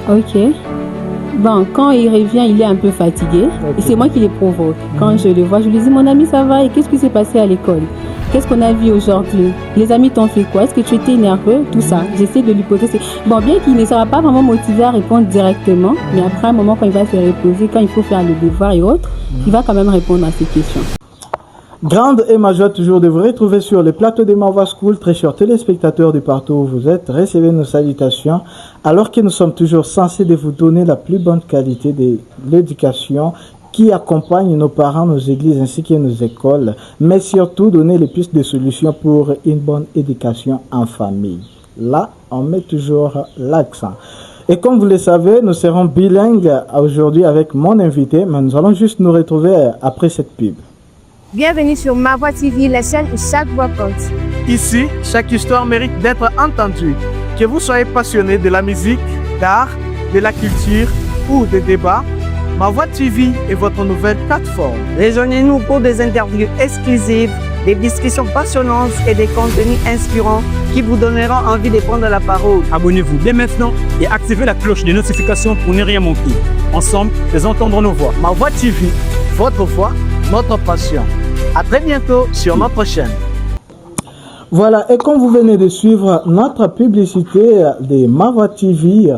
Ok. Bon, quand il revient, il est un peu fatigué. Et c'est moi qui les provoque. Quand je le vois, je lui dis, mon ami, ça va? Et qu'est-ce qui s'est passé à l'école? Qu'est-ce qu'on a vu aujourd'hui? Les amis t'ont fait quoi? Est-ce que tu étais nerveux? Tout ça. J'essaie de lui poser. Bon, bien qu'il ne sera pas vraiment motivé à répondre directement, mais après un moment, quand il va se reposer, quand il faut faire le devoir et autres, il va quand même répondre à ces questions. Grande et ma joie toujours de vous retrouver sur le plateau de Marwa School. Très chers téléspectateurs du partout où vous êtes, recevez nos salutations. Alors que nous sommes toujours censés de vous donner la plus bonne qualité de l'éducation qui accompagne nos parents, nos églises ainsi que nos écoles, mais surtout donner les plus de solutions pour une bonne éducation en famille. Là, on met toujours l'accent. Et comme vous le savez, nous serons bilingues aujourd'hui avec mon invité, mais nous allons juste nous retrouver après cette pub. Bienvenue sur Ma Voix TV, la chaîne où chaque voix compte. Ici, chaque histoire mérite d'être entendue. Que vous soyez passionné de la musique, d'art, de la culture ou des débats, Ma Voix TV est votre nouvelle plateforme. Rejoignez-nous pour des interviews exclusives, des discussions passionnantes et des contenus inspirants qui vous donneront envie de prendre la parole. Abonnez-vous dès maintenant et activez la cloche de notification pour ne rien manquer. Ensemble, nous entendrons nos voix. Ma Voix TV, votre voix, notre passion. À très bientôt sur notre chaîne. Voilà, et comme vous venez de suivre notre publicité de Marwa TV,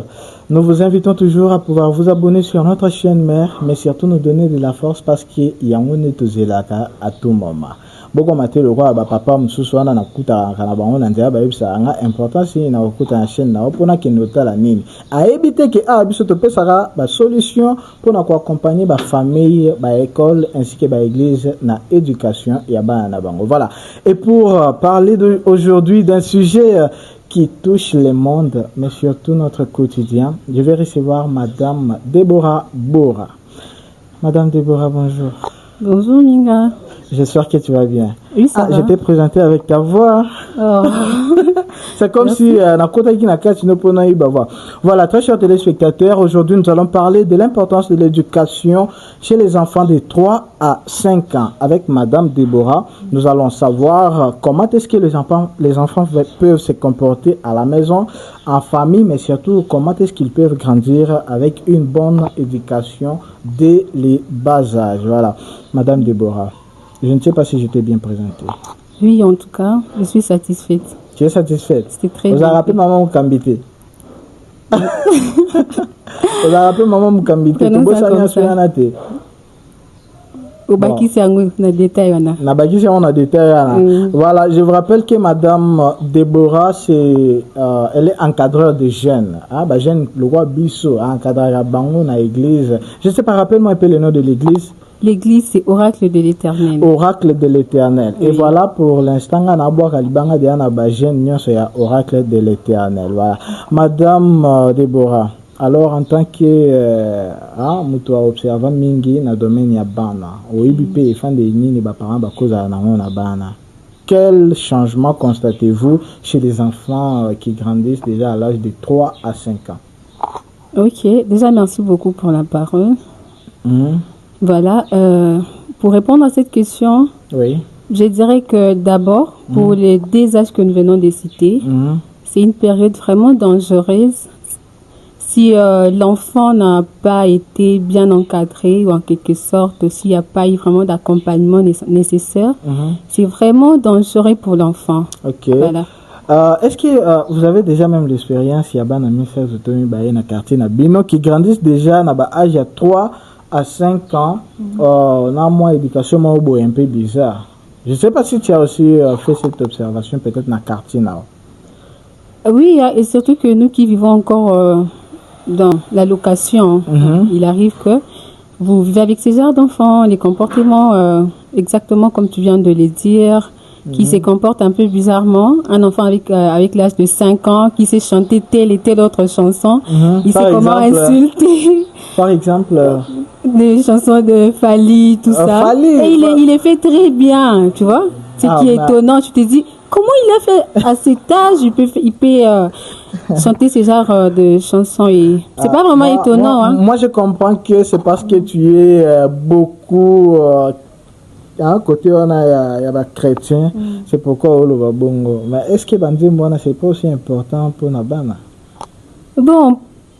nous vous invitons toujours à pouvoir vous abonner sur notre chaîne mère, mais surtout nous donner de la force parce qu'il y a un zelaka à tout moment. Boko maté le roi papa msuswana na kuta kana bango na ndia ba yebisa nga importance na kuta na chaîne na opona ki nota la nini a éviter que biso to pesaka ba solution pour na ko accompagner ba famille ba école ainsi que ba église na éducation ya bana na bango. Voilà. Et pour parler aujourd'hui d'un sujet qui touche le monde mais surtout notre quotidien, je vais recevoir madame Deborah Bora. Madame Deborah, bonjour. Bonjour Minga. J'espère que tu vas bien. Oui, ça va. Je t'ai présenté avec ta voix. Oh. C'est comme si Voilà, très chers téléspectateurs, aujourd'hui nous allons parler de l'importance de l'éducation chez les enfants de 3 à 5 ans. Avec Madame Deborah, nous allons savoir comment est-ce que les enfants peuvent se comporter à la maison, en famille, mais surtout comment est-ce qu'ils peuvent grandir avec une bonne éducation dès les bas âges. Voilà, Madame Deborah. Je ne sais pas si je t'ai bien présenté. Oui, en tout cas, je suis satisfaite. Tu es satisfaite? C'était très bien. Vous avez rappelé maman Mukambite? Vous avez rappelé maman Mukambite? Voilà, je vous rappelle que Madame Deborah, elle est encadreur de jeunes. Jeune, le roi Bissot, encadreur à Bango dans l'église. Je ne sais pas, rappelle-moi un peu le nom de l'église. L'église, c'est Oracle de l'Éternel. Oracle de l'Éternel. Oui. Et voilà, pour l'instant, on a Oracle de l'Éternel. Voilà. Madame Deborah, alors en tant que observant mingi na domaine ya bana, oibipe fan de nini ba parents ba koza na na bana. Quel changement constatez-vous chez les enfants qui grandissent déjà à l'âge de 3 à 5 ans? Ok, déjà merci beaucoup pour la parole. Voilà, pour répondre à cette question, oui. Je dirais que d'abord, pour les deux âges que nous venons de citer, c'est une période vraiment dangereuse. Si l'enfant n'a pas été bien encadré ou en quelque sorte, s'il n'y a pas eu vraiment d'accompagnement nécessaire, c'est vraiment dangereux pour l'enfant. Ok. Voilà. Est-ce que vous avez déjà même l'expérience, il y a des frères dans le quartier qui grandissent déjà à l'âge de 3 à 5 ans, on a moins d'éducation, mais un peu bizarre. Je ne sais pas si tu as aussi fait cette observation, peut-être dans le quartier. Oui, et surtout que nous qui vivons encore dans la location, il arrive que vous vivez avec ces genres d'enfants, les comportements exactement comme tu viens de le dire, qui se comporte un peu bizarrement. Un enfant avec l'âge de 5 ans qui sait chanter telle et telle autre chanson, il sait comment insulter. Par exemple, des chansons de Fali, tout ça. Fali, et il les fait très bien, tu vois. Ce qui est étonnant, tu te dis, comment il a fait à cet âge, il peut chanter ce genre de chansons et c'est pas vraiment étonnant. Moi, je comprends que c'est parce que tu es beaucoup côté on a des chrétiens, c'est pourquoi on le voit bongo. Mais est-ce que Bandi Mwana c'est pas aussi important pour Nabana? Bon,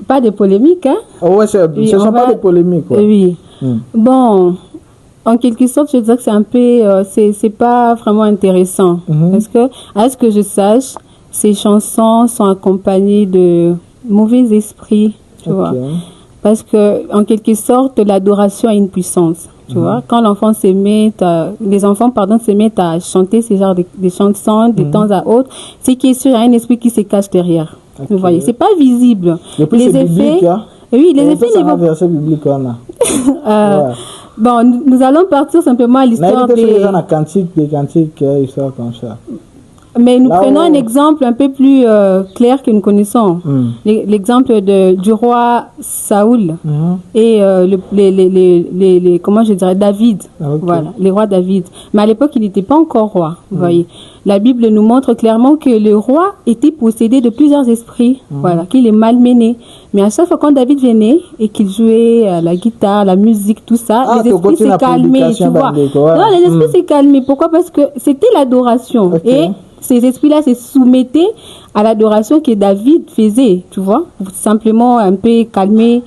Pas de polémique, hein? Oh, ouais, ce Oui, ne on sont pas va- des polémiques. Quoi. Oui. Bon, en quelque sorte, je dirais que c'est un peu, c'est pas vraiment intéressant. Parce que, à ce que je sache, ces chansons sont accompagnées de mauvais esprits, tu vois. Parce que, en quelque sorte, l'adoration a une puissance, tu vois. Quand l'enfant se met, les enfants, pardon, se mettent à chanter ces genres de chansons de temps à autre, c'est qu'il y a un esprit qui se cache derrière. Vous voyez, c'est pas visible. Et puis, c'est biblique, hein? Oui, les Et effets ça, ne un vont verset biblique, on a. Ouais. Bon, nous allons partir simplement à l'histoire des des cantiques, histoire comme ça. Mais nous Là prenons où- un exemple un peu plus clair que nous connaissons. L'exemple du roi Saoul et comment je dirais, David. Ok. Voilà, les rois David. Mais à l'époque, il n'était pas encore roi. Vous voyez. La Bible nous montre clairement que le roi était possédé de plusieurs esprits. Voilà, qu'il est malmené. Mais à chaque fois quand David venait et qu'il jouait la guitare, la musique, tout ça, les esprits s'est calmés, tu vois. Non, les esprits s'est calmés. Pourquoi? Parce que c'était l'adoration. Ok. Et ces esprits-là se soumettaient à l'adoration que David faisait, tu vois, pour simplement un peu calmer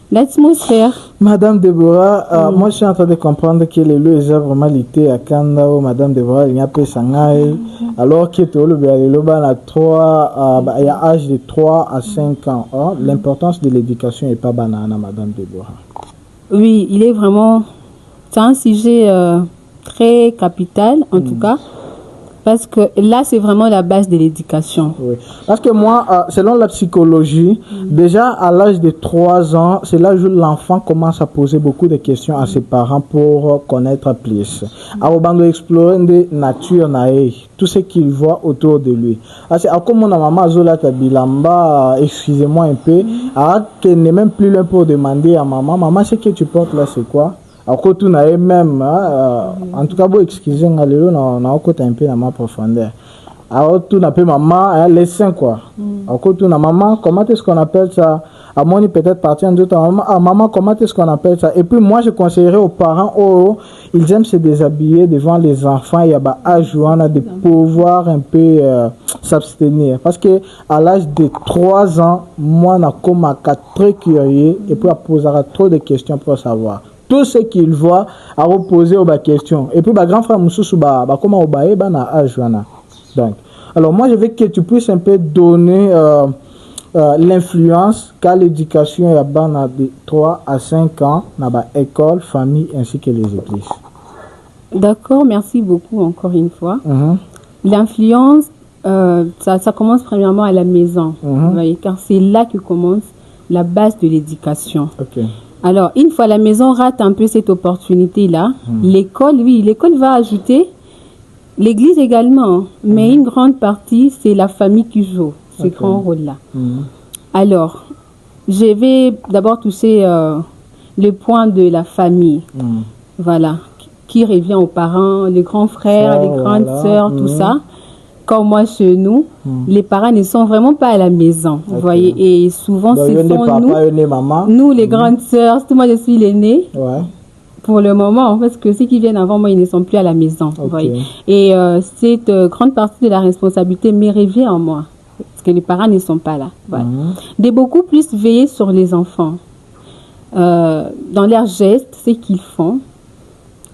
l'atmosphère. Madame Deborah, moi je suis en train de comprendre que le lieu est vraiment l'été à Kanda, Madame Deborah, il y a peu sangai, alors que tout le il y a âge de 3 à 5 ans. L'importance de l'éducation n'est pas banane, Madame Deborah. Oui, il est vraiment, c'est un sujet très capital, en tout cas. Parce que là, c'est vraiment la base de l'éducation. Oui. Parce que moi, selon la psychologie, déjà à l'âge de 3 ans, c'est là où l'enfant commence à poser beaucoup de questions à ses parents pour connaître plus. Alors, on doit explorer de nature, tout ce qu'il voit autour de lui. Comme mon maman Zola Tabilamba, excusez-moi un peu, qu'elle n'est même plus là pour demander à maman, ce que tu portes là, c'est quoi? Alors, tout n'a même, en tout cas, vous excusez, on a un peu dans ma profondeur. Alors, tout n'a pas maman, les seins, quoi. Alors, tout n'a maman, comment est-ce qu'on appelle ça? À moi, il peut-être partir en d'autres maman. Maman, comment est-ce qu'on appelle ça? Et puis, moi, je conseillerais aux parents, ils aiment se déshabiller devant les enfants, il y a à jouer, de pouvoir un peu s'abstenir. Parce que à l'âge de 3 ans, moi, on a très curieux et puis, on posera trop de questions pour savoir. Tout ce qu'il voit à reposer aux questions. Et puis, grand frère Moussou, comment au baé, na âge. Donc, alors moi, je veux que tu puisses un peu donner l'influence qu'a l'éducation est de 3 à 5 ans dans l'école, famille ainsi que les églises. D'accord, merci beaucoup encore une fois. L'influence, ça commence premièrement à la maison, vous voyez, car c'est là que commence la base de l'éducation. Okay. Alors, une fois la maison rate un peu cette opportunité-là, l'école va ajouter, l'église également, mais une grande partie, c'est la famille qui joue ce grand rôle-là. Alors, je vais d'abord toucher le point de la famille, voilà, qui revient aux parents, les grands frères, les grandes sœurs, tout ça. Comme moi chez nous, les parents ne sont vraiment pas à la maison, vous voyez, et souvent ce sont nous les grandes sœurs, surtout moi je suis l'aînée, pour le moment, parce que ceux qui viennent avant moi, ils ne sont plus à la maison, vous voyez, et cette grande partie de la responsabilité me revient en moi, parce que les parents ne sont pas là, voilà. De beaucoup plus veiller sur les enfants, dans leurs gestes, ce qu'ils font,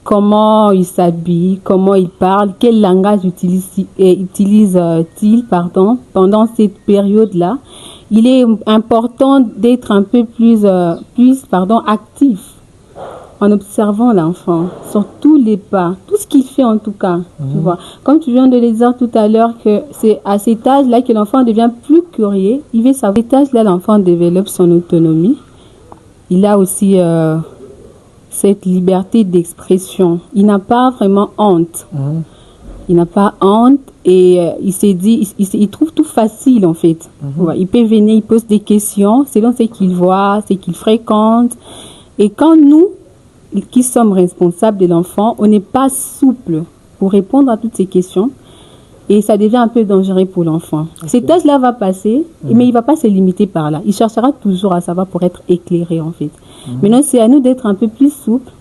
comment ils s'habillent, comment ils parlent, quel langage utilisent-ils pendant cette période-là. Il est important d'être un peu plus actif en observant l'enfant sur tous les pas, tout ce qu'il fait en tout cas. Tu vois. Comme tu viens de le dire tout à l'heure, que c'est à cet âge-là que l'enfant devient plus curieux. Il veut savoir. À cet âge-là, l'enfant développe son autonomie. Il a aussi cette liberté d'expression. Il n'a pas vraiment honte. Il n'a pas honte et il s'est dit, il trouve tout facile en fait. Il peut venir, il pose des questions selon ce qu'il voit, ce qu'il fréquente. Et quand nous, qui sommes responsables de l'enfant, on n'est pas souple pour répondre à toutes ces questions et ça devient un peu dangereux pour l'enfant. Cet âge-là va passer, mais il ne va pas se limiter par là. Il cherchera toujours à savoir pour être éclairé en fait. Maintenant, c'est à nous d'être un peu plus souples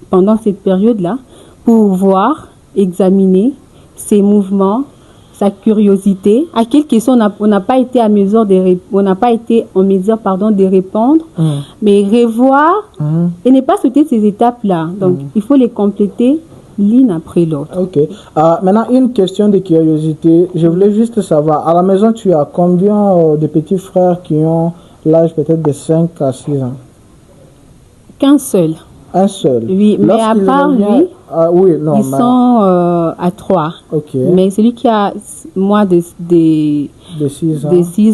pendant cette période-là pour voir, examiner ses mouvements, sa curiosité. À quelle question on n'a pas été en mesure de répondre, mais revoir et ne pas sauter ces étapes-là. Donc, il faut les compléter l'une après l'autre. Ok. Maintenant, une question de curiosité. Je voulais juste savoir, à la maison, tu as combien de petits frères qui ont l'âge peut-être de 5 à 6 ans? Qu'un seul. Un seul. Oui, mais à part lui, ils sont à 3. Ok. Mais celui qui a moins de 6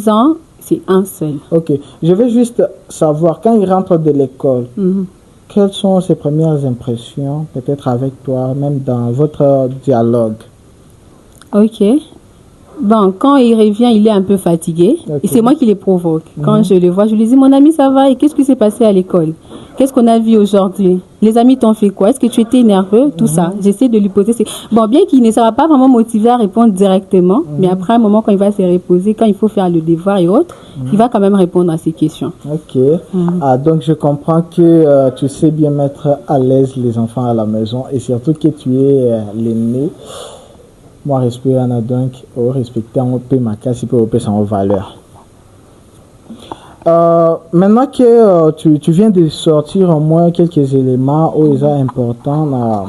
ans, c'est un seul. Ok. Je veux juste savoir, quand il rentre de l'école, quelles sont ses premières impressions, peut-être avec toi, même dans votre dialogue? Ok. Bon, quand il revient, il est un peu fatigué. Okay. Et c'est moi qui les provoque. Quand je le vois, je lui dis, mon ami, ça va? Et qu'est-ce qui s'est passé à l'école? Qu'est-ce qu'on a vu aujourd'hui? Les amis t'ont fait quoi? Est-ce que tu étais nerveux? Tout ça. J'essaie de lui poser. Bon, bien qu'il ne sera pas vraiment motivé à répondre directement, mais après un moment, quand il va se reposer, quand il faut faire le devoir et autres, il va quand même répondre à ces questions. Ok. Donc, je comprends que tu sais bien mettre à l'aise les enfants à la maison et surtout que tu es l'aîné. Moi, respecter en donc, respecter en paix ma casse pour paix sans valeur. Maintenant que tu viens de sortir au moins quelques éléments où ils sont importants dans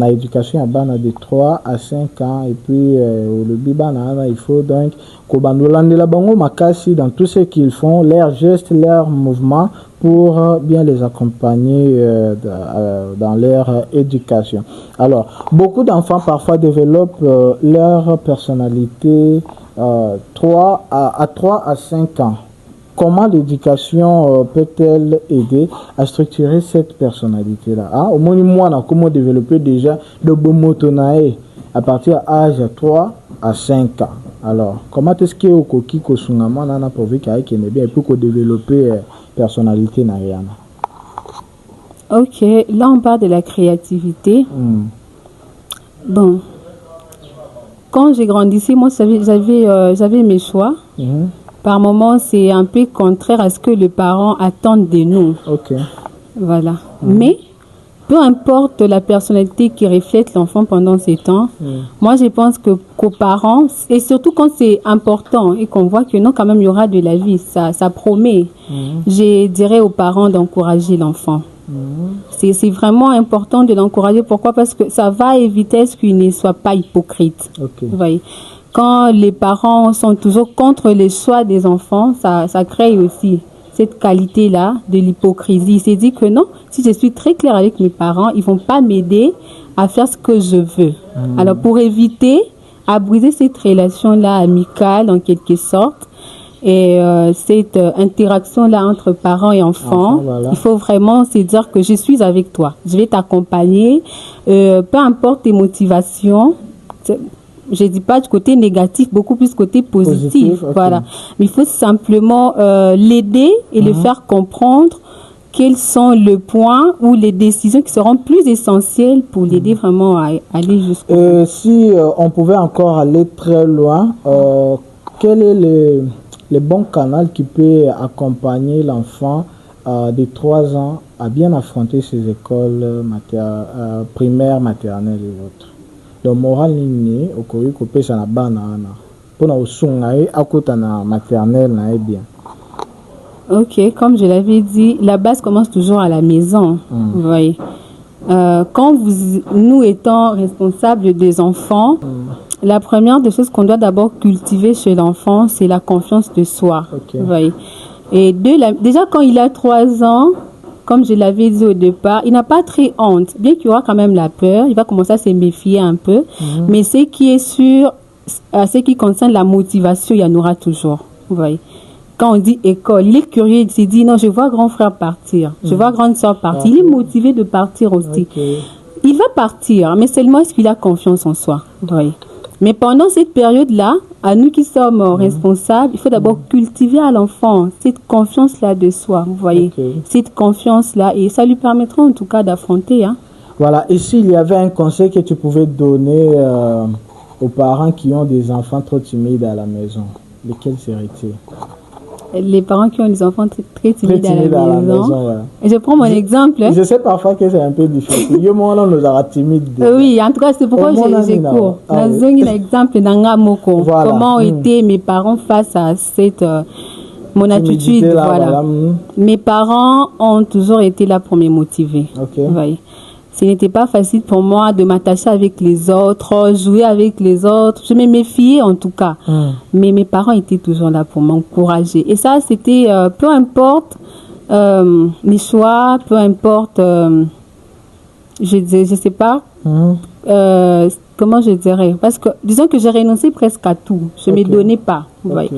l'éducation à bana de 3 à 5 ans et puis le bibana il faut donc la bango makasi dans tout ce qu'ils font, leurs gestes, leurs mouvements pour bien les accompagner dans leur éducation. Alors, beaucoup d'enfants parfois développent leur personnalité à 3 à 5 ans. Comment l'éducation peut-elle aider à structurer cette personnalité-là? Au moins, moi, comment développer déjà de bons motonae à partir de l'âge de 3 à 5 ans? Alors, comment est-ce que au koki ko sungama nana prouvé qu'il y a bien pour développer personnalité Nariana? Ok, là on parle de la créativité. Bon, quand j'ai grandi, moi j'avais mes choix. Par moments, c'est un peu contraire à ce que les parents attendent de nous. Ok. Voilà. Mais peu importe la personnalité qui reflète l'enfant pendant ces temps, moi je pense qu'aux parents, et surtout quand c'est important et qu'on voit que non, quand même il y aura de la vie, ça promet, je dirais aux parents d'encourager l'enfant. C'est vraiment important de l'encourager. Pourquoi? Parce que ça va éviter à ce qu'il ne soit pas hypocrite. Okay. Vous voyez? Quand les parents sont toujours contre les choix des enfants, ça crée aussi cette qualité-là de l'hypocrisie. Il s'est dit que non, si je suis très claire avec mes parents, ils vont pas m'aider à faire ce que je veux. Alors, pour éviter à briser cette relation-là amicale, en quelque sorte, et cette interaction-là entre parents et enfants, voilà. Il faut vraiment se dire que je suis avec toi. Je vais t'accompagner, peu importe tes motivations. Je dis pas du côté négatif, beaucoup plus côté positif. Okay. Voilà. Mais il faut simplement l'aider et le faire comprendre quels sont les points ou les décisions qui seront plus essentielles pour l'aider vraiment à aller jusqu'au bout. Si on pouvait encore aller très loin, quel est le bon canal qui peut accompagner l'enfant de 3 ans à bien affronter ses écoles primaires, maternelles et autres? Le moral ni au koyi ko pesa na bana ana pona osunga e akota na maternelle na bien. Ok, comme je l'avais dit, la base commence toujours à la maison. Vous voyez, quand nous étant responsables des enfants, la première des choses qu'on doit d'abord cultiver chez l'enfant, c'est la confiance de soi. Okay. Vous voyez, et déjà quand il a 3 ans. Comme je l'avais dit au départ, il n'a pas très honte. Bien qu'il y aura quand même la peur, il va commencer à se méfier un peu. Mais ce qui est sûr, ce qui concerne la motivation, il y en aura toujours. Vous voyez. Quand on dit école, il est curieux, il se dit non, je vois grand frère partir, je vois grande soeur partir. Il est motivé de partir aussi. Okay. Il va partir, mais seulement est-ce qu'il a confiance en soi. Vous voyez. Mais pendant cette période-là, à nous qui sommes responsables, il faut d'abord cultiver à l'enfant cette confiance-là de soi, vous voyez, cette confiance-là, et ça lui permettra en tout cas d'affronter. Voilà, et s'il y avait un conseil que tu pouvais donner aux parents qui ont des enfants trop timides à la maison, lequel serait-il? les parents qui ont des enfants très timides, Très timides à la maison. ouais. Et je prends mon exemple. Je sais parfois que c'est un peu difficile. Yo, moi, on nous aura timides. Oui, en tout cas, c'est pourquoi j'ai cours. Ah, Dans un exemple, dans Moko, voilà. comment étaient mes parents face à cette mon attitude. Là, voilà. Mes parents ont toujours été là pour me motiver. Ok. Oui. Ce n'était pas facile pour moi de m'attacher avec les autres, jouer avec les autres. Je me méfiais en tout cas. Mais mes parents étaient toujours là pour m'encourager. Et ça, c'était peu importe les choix, peu importe, je sais pas, comment je dirais. Parce que, disons que j'ai renoncé presque à tout. Je ne me donnais pas. Okay.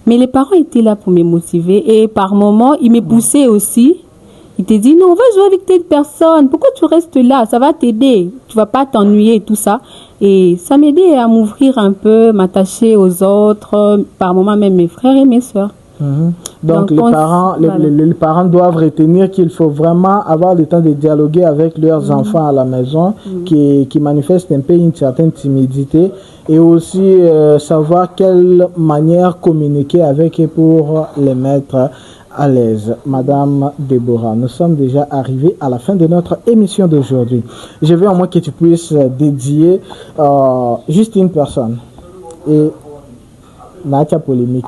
Mais les parents étaient là pour me motiver. Et par moments, ils me poussaient aussi. Il te dit, non, on va jouer avec telle personne. Pourquoi tu restes là? Ça va t'aider. Tu vas pas t'ennuyer et tout ça. Et ça m'aidait à m'ouvrir un peu, m'attacher aux autres, par moments même mes frères et mes soeurs. Donc les parents doivent retenir qu'il faut vraiment avoir le temps de dialoguer avec leurs enfants à la maison qui manifestent un peu une certaine timidité et aussi savoir quelle manière communiquer avec eux pour les mettre à l'aise. Madame Déborah, nous sommes déjà arrivés à la fin de notre émission d'aujourd'hui. Je veux au moins que tu puisses dédier juste une personne. Et Natia polémique.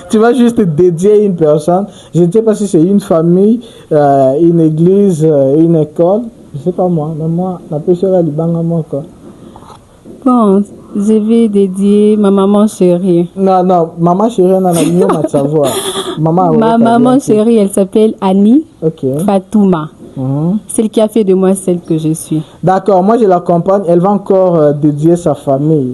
Tu vas juste dédier une personne. Je ne sais pas si c'est une famille, une église, une école. Je ne sais pas moi. Mais moi, la personne à Libanga, moi quoi. Bon, je vais dédier ma maman chérie. Non, maman chérie, on a l'union à savoir. Ma maman chérie, elle s'appelle Annie Fatouma. Celle qui a fait de moi celle que je suis. D'accord, moi je l'accompagne. Elle va encore dédier sa famille.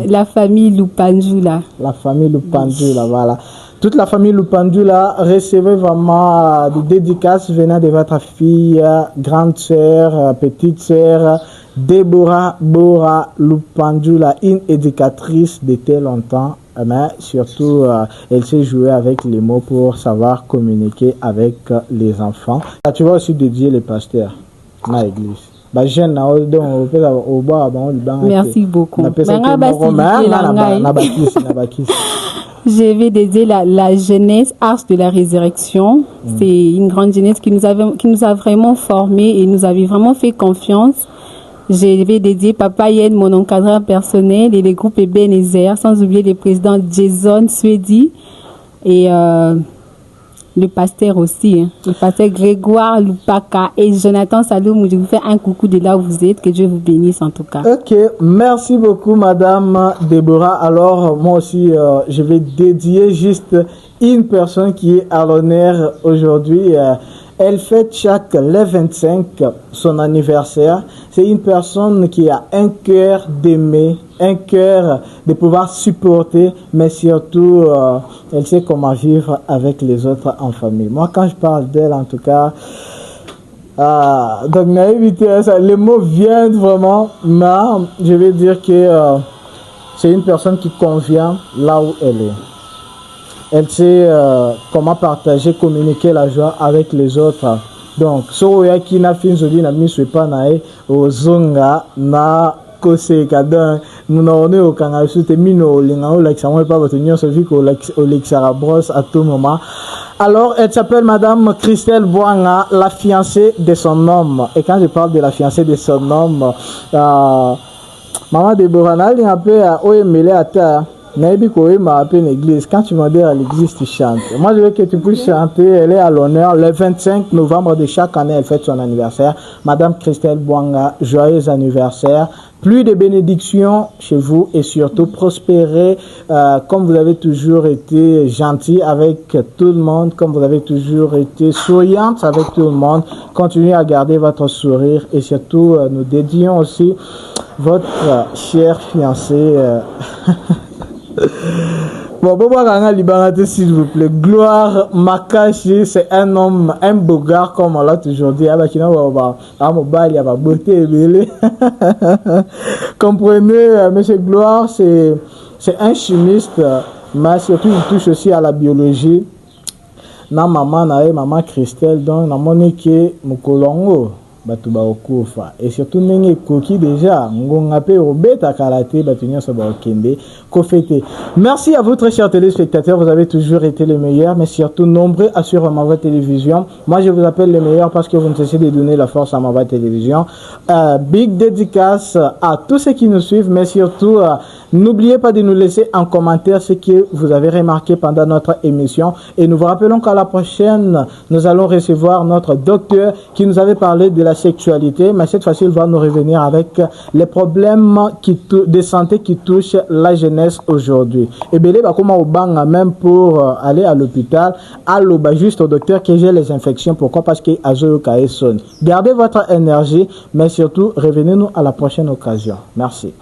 La famille Lupandjula. La famille Lupandjula, voilà. Toute la famille Lupandjula, recevez vraiment des dédicaces venant de votre fille, grande sœur, petite sœur, Déborah Bora Lupandjula, une éducatrice de tel longtemps. Mais surtout, elle sait jouer avec les mots pour savoir communiquer avec les enfants. Tu vas aussi dédier les pasteurs dans l'église. Merci beaucoup. Je vais dédier la jeunesse Ars de la Résurrection. C'est une grande jeunesse qui nous a vraiment formés et nous avait vraiment fait confiance. Je vais dédier Papa Yen, mon encadreur personnel, et les groupes Ebenezer, sans oublier le président Jason Swedi et le pasteur aussi, le pasteur Grégoire Lupaka et Jonathan Saloum. Je vous fais un coucou de là où vous êtes, que Dieu vous bénisse en tout cas. Ok, merci beaucoup Madame Déborah. Alors moi aussi, je vais dédier juste une personne qui est à l'honneur aujourd'hui. Elle fête chaque le 25 son anniversaire. C'est une personne qui a un cœur d'aimer, un cœur de pouvoir supporter, mais surtout, elle sait comment vivre avec les autres en famille. Moi, quand je parle d'elle, en tout cas, donc naïveté, les mots viennent vraiment, mais je vais dire que c'est une personne qui convient là où elle est. Elle sait comment partager, communiquer la joie avec les autres. Donc, so ya qui n'a fin zoli na mi pas nae o zonga na kose kadon nous on est au kanga sute mino linga o like ça moi pas votre union celui ko Lexara brosse à tout moment. Alors, elle s'appelle Madame Christelle Boanga, la fiancée de son homme. Et quand je parle de la fiancée de son homme, Maman Déborah n'a un peu à Oemele à terre. L'église. Quand tu m'as dit à l'église, tu chantes. Moi, je veux que tu puisses chanter. Elle est à l'honneur. Le 25 novembre de chaque année, elle fête son anniversaire. Madame Christelle Boanga, joyeux anniversaire. Plus de bénédictions chez vous et surtout prospérez comme vous avez toujours été gentil avec tout le monde, comme vous avez toujours été souriante avec tout le monde. Continuez à garder votre sourire et surtout nous dédions aussi votre cher fiancé. Bon, s'il vous plaît. Gloire Makashi, c'est un homme, un beau gars, comme on l'a toujours dit. Comprenez, monsieur Gloire, c'est un chimiste, mais surtout il touche aussi à la biologie. Na maman Christelle, donc na monike mukolongo. bato baokufa et surtout ndenge koki déjà ngonga pe obeta karaté bato nyonso baokende kofete. Merci à vous très chers téléspectateurs, vous avez toujours été les meilleurs, mais surtout nombreux à suivre Ma Voix Télévision. Moi je vous appelle les meilleurs parce que vous ne cessez de donner la force à Ma Voix Télévision. Big dédicace à tous ceux qui nous suivent, mais surtout n'oubliez pas de nous laisser en commentaire ce que vous avez remarqué pendant notre émission, et nous vous rappelons qu'à la prochaine nous allons recevoir notre docteur qui nous avait parlé de la sexualité, mais cette fois-ci il va nous revenir avec les problèmes de santé qui touchent la jeunesse aujourd'hui. Et bien comment au bang même pour aller à l'hôpital, allo juste au docteur que j'ai les infections. Pourquoi? Parce que azo kaeson. Gardez votre énergie, mais surtout revenez-nous à la prochaine occasion. Merci.